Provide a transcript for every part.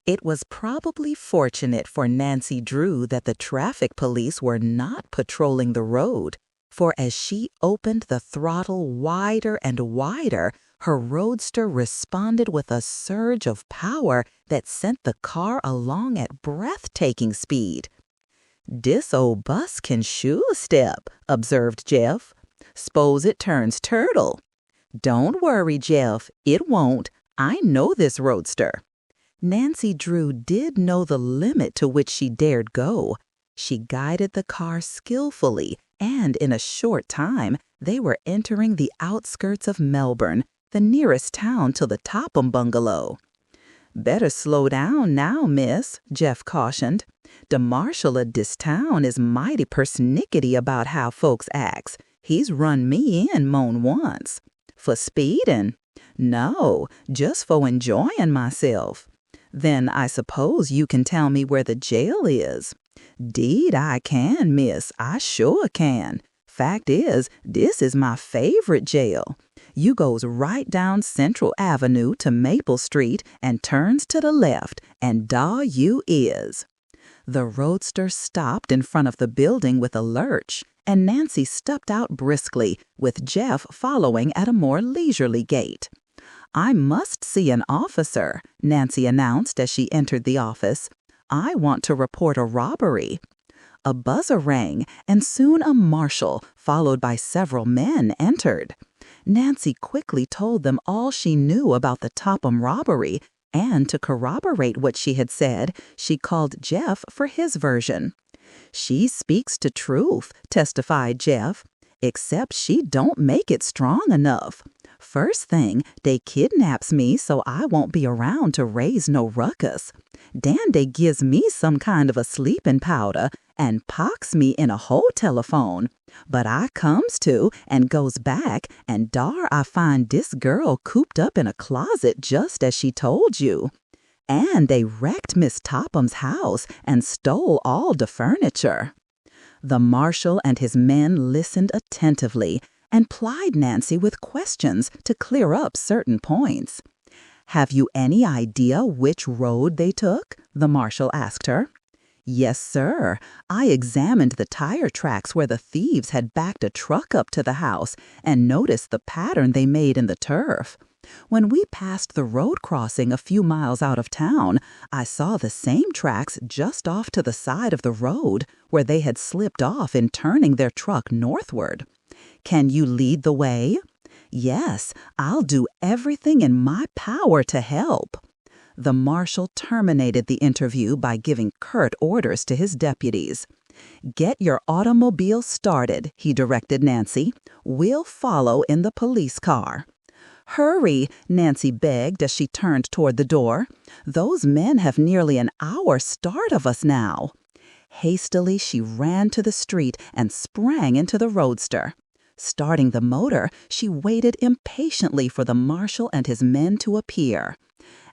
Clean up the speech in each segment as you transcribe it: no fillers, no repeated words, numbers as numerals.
It was probably fortunate for Nancy Drew that the traffic police were not patrolling the road, for as she opened the throttle wider and wider, her roadster responded with a surge of power that sent the car along at breathtaking speed. "Dis old bus can sure step," observed Jeff. "S'pose it turns turtle." "Don't worry, Jeff, it won't. I know this roadster." Nancy Drew did know the limit to which she dared go. She guided the car skillfully, and in a short time, they were entering the outskirts of Melbourne, the nearest town to the Topham bungalow. "Better slow down now, miss," Jeff cautioned. "The marshal of dis town is mighty persnickety about how folks acts. He's run me in more'n once." "For speedin'?" "No, just for enjoyin' myself." "Then I suppose you can tell me where the jail is." "'Deed I can, miss, I sure can. Fact is, this is my favorite jail. You goes right down Central Avenue to Maple Street and turns to the left, and dar you is." The roadster stopped in front of the building with a lurch, and Nancy stepped out briskly, with Jeff following at a more leisurely gait. "I must see an officer," Nancy announced as she entered the office. "I want to report a robbery." A buzzer rang, and soon a marshal, followed by several men, entered. Nancy quickly told them all she knew about the Topham robbery, and to corroborate what she had said, she called Jeff for his version. "She speaks the truth," testified Jeff, "except she don't make it strong enough. First thing, they kidnaps me so I won't be around to raise no ruckus. Den they gives me some kind of a sleeping powder and pocks me in a whole telephone. But I comes to and goes back, and dar I find dis girl cooped up in a closet just as she told you. And they wrecked Miss Topham's house and stole all the furniture." The marshal and his men listened attentively and plied Nancy with questions to clear up certain points. "Have you any idea which road they took?" the marshal asked her. "Yes, sir. I examined the tire tracks where the thieves had backed a truck up to the house and noticed the pattern they made in the turf. When we passed the road crossing a few miles out of town, I saw the same tracks just off to the side of the road where they had slipped off in turning their truck northward. Can you lead the way?" "Yes, I'll do everything in my power to help." The marshal terminated the interview by giving curt orders to his deputies. "Get your automobile started," he directed Nancy. "We'll follow in the police car." "Hurry," Nancy begged as she turned toward the door. "Those men have nearly an hour start of us now." Hastily, she ran to the street and sprang into the roadster. Starting the motor, she waited impatiently for the marshal and his men to appear.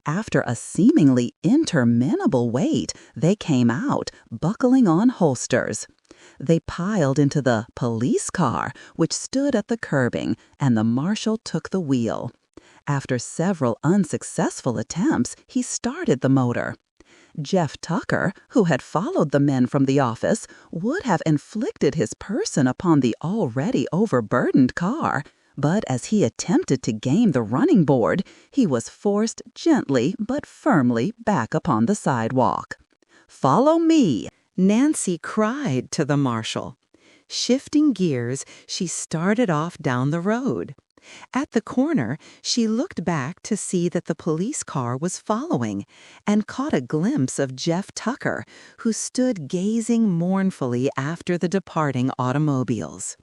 After a seemingly interminable wait, they came out, buckling on holsters. They piled into the police car, which stood at the curbing, and the marshal took the wheel. After several unsuccessful attempts, he started the motor. Jeff Tucker, who had followed the men from the office, would have inflicted his person upon the already overburdened car, but as he attempted to gain the running board, he was forced gently but firmly back upon the sidewalk. "Follow me," Nancy cried to the marshal. Shifting gears, she started off down the road. At the corner, she looked back to see that the police car was following and caught a glimpse of Jeff Tucker, who stood gazing mournfully after the departing automobiles.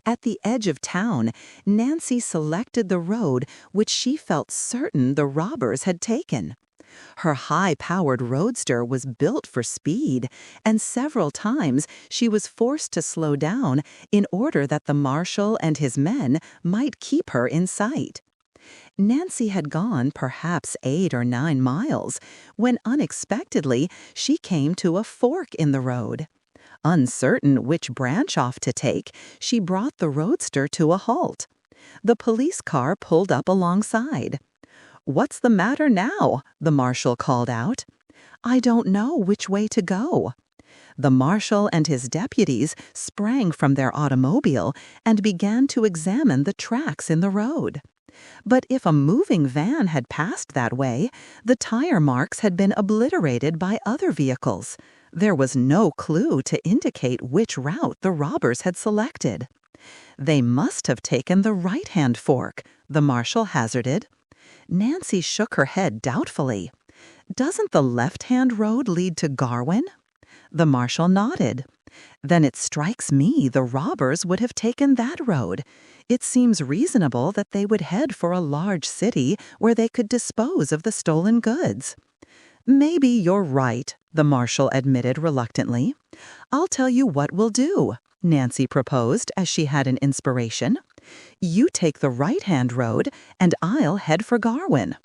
At the edge of town, Nancy selected the road which she felt certain the robbers had taken. Her high-powered roadster was built for speed, and several times she was forced to slow down in order that the marshal and his men might keep her in sight. Nancy had gone perhaps 8 or 9 miles when unexpectedly she came to a fork in the road. Uncertain which branch off to take, she brought the roadster to a halt. The police car pulled up alongside. "What's the matter now?" the marshal called out. "I don't know which way to go." The marshal and his deputies sprang from their automobile and began to examine the tracks in the road. But if a moving van had passed that way, the tire marks had been obliterated by other vehicles. There was no clue to indicate which route the robbers had selected. "They must have taken the right-hand fork," the marshal hazarded. Nancy shook her head doubtfully. "Doesn't the left-hand road lead to Garwin?" The marshal nodded. "Then it strikes me the robbers would have taken that road. It seems reasonable that they would head for a large city where they could dispose of the stolen goods." "Maybe you're right," the marshal admitted reluctantly. "I'll tell you what we'll do," Nancy proposed as she had an inspiration. "You take the right-hand road, and I'll head for Garwin."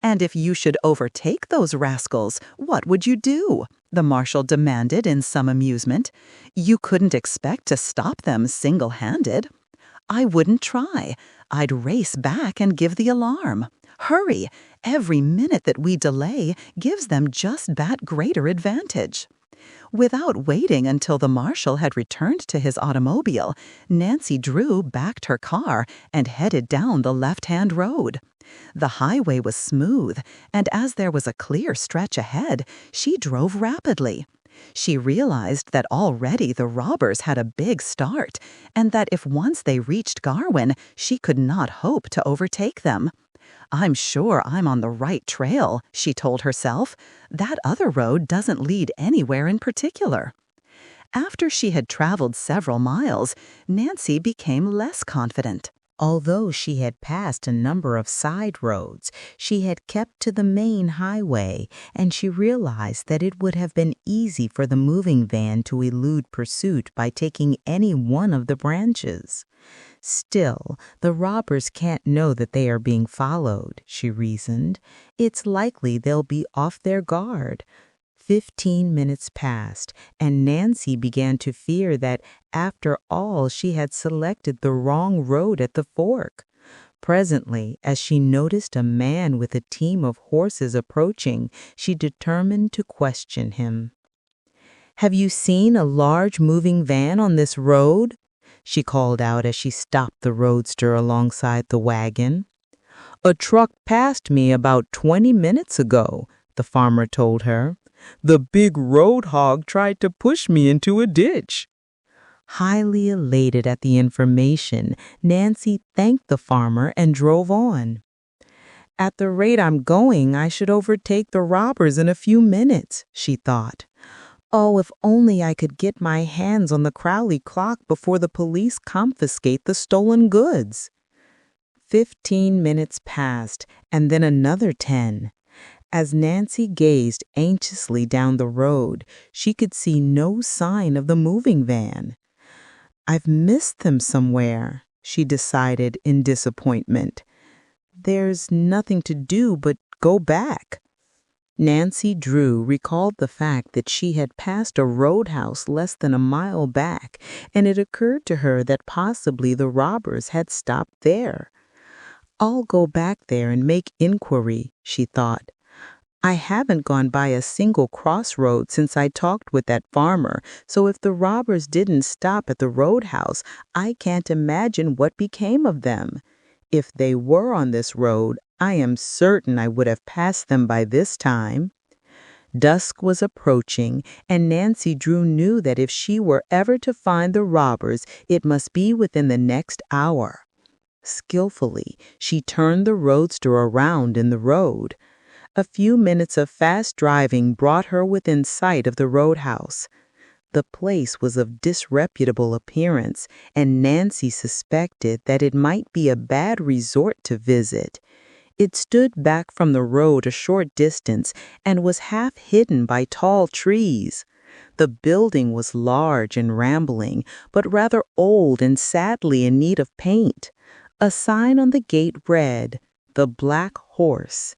"And if you should overtake those rascals, what would you do?" the marshal demanded in some amusement. "You couldn't expect to stop them single-handed." "I wouldn't try. I'd race back and give the alarm. Hurry! Every minute that we delay gives them just that greater advantage." Without waiting until the marshal had returned to his automobile, Nancy Drew backed her car and headed down the left-hand road. The highway was smooth, and as there was a clear stretch ahead, she drove rapidly. She realized that already the robbers had a big start, and that if once they reached Garwin, she could not hope to overtake them. "I'm sure I'm on the right trail," she told herself. "That other road doesn't lead anywhere in particular." After she had traveled several miles, Nancy became less confident. Although she had passed a number of side roads, she had kept to the main highway, and she realized that it would have been easy for the moving van to elude pursuit by taking any one of the branches. Still, the robbers can't know that they are being followed, she reasoned. It's likely they'll be off their guard. 15 minutes passed, and Nancy began to fear that, after all, she had selected the wrong road at the fork. Presently, as she noticed a man with a team of horses approaching, she determined to question him. "Have you seen a large moving van on this road?" she called out as she stopped the roadster alongside the wagon. "A truck passed me about 20 minutes ago," the farmer told her. "The big road hog tried to push me into a ditch." Highly elated at the information, Nancy thanked the farmer and drove on. "At the rate I'm going, I should overtake the robbers in a few minutes," she thought. "Oh, if only I could get my hands on the Crowley clock before the police confiscate the stolen goods." 15 minutes passed, and then another 10. As Nancy gazed anxiously down the road, she could see no sign of the moving van. "I've missed them somewhere," she decided in disappointment. "There's nothing to do but go back." Nancy Drew recalled the fact that she had passed a roadhouse less than a mile back, and it occurred to her that possibly the robbers had stopped there. "I'll go back there and make inquiry," she thought. "I haven't gone by a single crossroad since I talked with that farmer, so if the robbers didn't stop at the roadhouse, I can't imagine what became of them. If they were on this road, I am certain I would have passed them by this time." Dusk was approaching, and Nancy Drew knew that if she were ever to find the robbers, it must be within the next hour. Skillfully, she turned the roadster around in the road. A few minutes of fast driving brought her within sight of the roadhouse. The place was of disreputable appearance, and Nancy suspected that it might be a bad resort to visit. It stood back from the road a short distance and was half hidden by tall trees. The building was large and rambling, but rather old and sadly in need of paint. A sign on the gate read, "The Black Horse."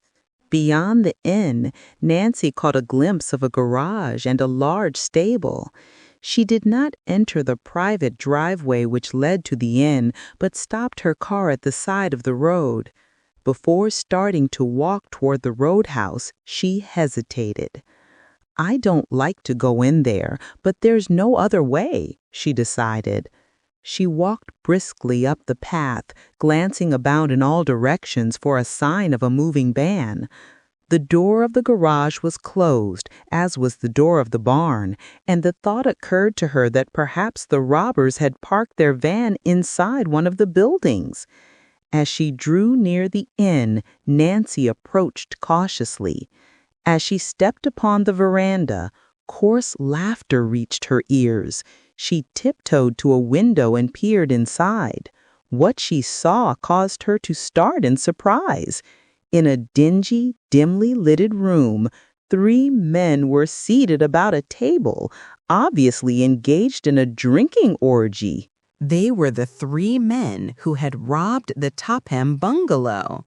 Beyond the inn, Nancy caught a glimpse of a garage and a large stable. She did not enter the private driveway which led to the inn, but stopped her car at the side of the road. Before starting to walk toward the roadhouse, she hesitated. I don't like to go in there, but there's no other way, she decided. She walked briskly up the path, glancing about in all directions for a sign of a moving van. The door of the garage was closed, as was the door of the barn, and the thought occurred to her that perhaps the robbers had parked their van inside one of the buildings. As she drew near the inn, Nancy approached cautiously. As she stepped upon the veranda, coarse laughter reached her ears. She tiptoed to a window and peered inside. What she saw caused her to start in surprise. In a dingy, dimly lighted room, 3 men were seated about a table, obviously engaged in a drinking orgy. They were the 3 men who had robbed the Topham bungalow.